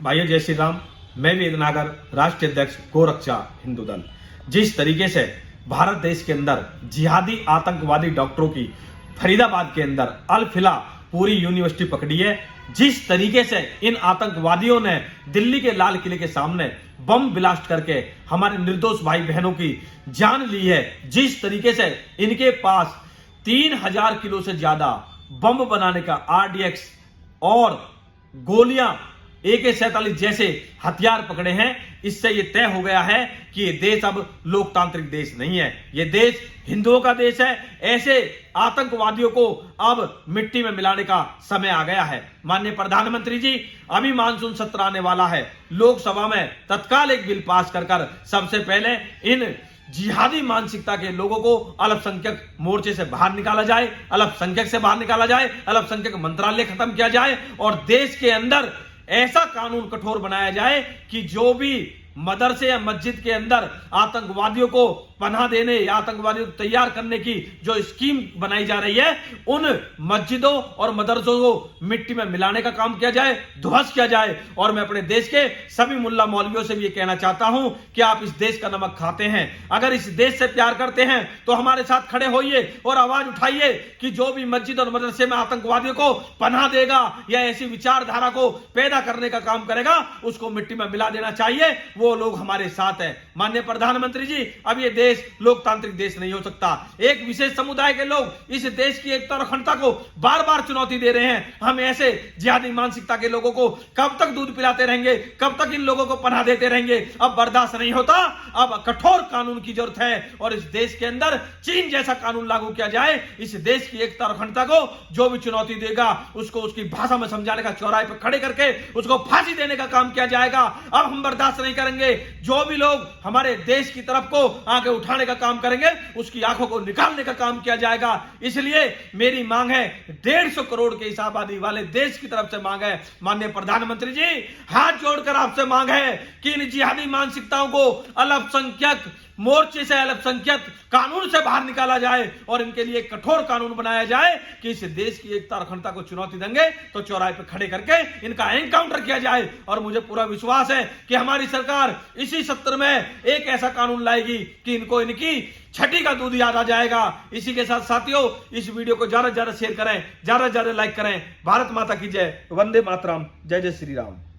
भाइयों जय श्री राम। मैं वेदनागर राष्ट्रीय अध्यक्ष गोरक्षा हिंदू दल। जिस तरीके से भारत देश के अंदर जिहादी आतंकवादी डॉक्टरों की फरीदाबाद के अंदर अल फिला पूरी यूनिवर्सिटी पकड़ी है, जिस तरीके से इन आतंकवादियों ने दिल्ली के लाल किले के सामने बम ब्लास्ट करके हमारे निर्दोष भाई बहनों की जान ली है, जिस तरीके से इनके पास 3000 किलो से ज्यादा बम बनाने का आरडीएक्स और गोलियां AK-47 जैसे हथियार पकड़े हैं, इससे यह तय हो गया है कि यह देश अब लोकतांत्रिक देश नहीं है, यह देश हिंदुओं का देश है। ऐसे आतंकवादियों को अब मिट्टी में मिलाने का समय आ गया है। माननीय प्रधानमंत्री जी, अभी मानसून सत्र आने वाला है, लोकसभा में तत्काल एक बिल पास कर सबसे पहले इन जिहादी मानसिकता के लोगों को अल्पसंख्यक मोर्चे से बाहर निकाला जाए, अल्पसंख्यक से बाहर निकाला जाए, अल्पसंख्यक मंत्रालय खत्म किया जाए और देश के अंदर ऐसा कानून कठोर बनाया जाए कि जो भी मदरसे या मस्जिद के अंदर आतंकवादियों को पनाह देने या आतंकवादियों को तैयार करने की जो स्कीम बनाई जा रही है, उन मस्जिदों और मदरसों को मिट्टी में मिलाने का काम किया जाए, ध्वस्त किया जाए। और मैं अपने देश के सभी मुल्ला मौलवियों से भी ये कहना चाहता हूं कि आप इस देश का नमक खाते हैं, अगर इस देश से प्यार करते हैं तो हमारे साथ खड़े होइए और आवाज उठाइए कि जो भी मस्जिद और मदरसे में आतंकवादियों को पनाह देगा या ऐसी विचारधारा को पैदा करने का काम करेगा, उसको मिट्टी में मिला देना चाहिए। वो लोग हमारे साथ हैं। माननीय प्रधानमंत्री जी, अब ये देश लोकतांत्रिक देश नहीं हो सकता। एक विशेष समुदाय के लोग इस देश की एकता और अखंडता को बार बार चुनौती दे रहे हैं। हम ऐसे जिहादी मानसिकता के लोगों को कब तक दूध पिलाते रहेंगे, कब तक इन लोगों को पनाह देते रहेंगे? अब बर्दाश्त नहीं होता, अब कठोर कानून की जरूरत है और इस देश के अंदर चीन जैसा कानून लागू किया जाए। इस देश की एकता और अखंडता को जो भी चुनौती देगा उसको उसकी भाषा में समझाने का, चौराहे पर खड़े करके उसको फांसी देने का काम किया जाएगा। अब हम बर्दाश्त नहीं करेंगे। जो भी लोग हमारे देश की तरफ को आगे उठाने का काम करेंगे, उसकी आंखों को निकालने का काम किया जाएगा। इसलिए मेरी मांग है, 150 करोड़ के इस आबादी वाले देश की तरफ से मांग है, माननीय प्रधानमंत्री जी, हाथ जोड़कर आपसे मांग है कि इन जिहादी मानसिकताओं को अल्पसंख्यक मोर्चे से, अल्पसंख्यक कानून से बाहर निकाला जाए और इनके लिए कठोर कानून बनाया जाए कि इस देश की एकता और अखंडता को चुनौती देंगे तो चौराहे पर खड़े करके इनका एनकाउंटर किया जाए। और मुझे पूरा विश्वास है कि हमारी सरकार इसी सत्र में एक ऐसा कानून लाएगी कि इनको इनकी छठी का दूध याद आ जाएगा। इसी के साथ साथियों, इस वीडियो को ज्यादा से ज्यादा शेयर करें, ज्यादा से ज्यादा लाइक करें। भारत माता की जय, वंदे मातरम, जय जय श्री राम।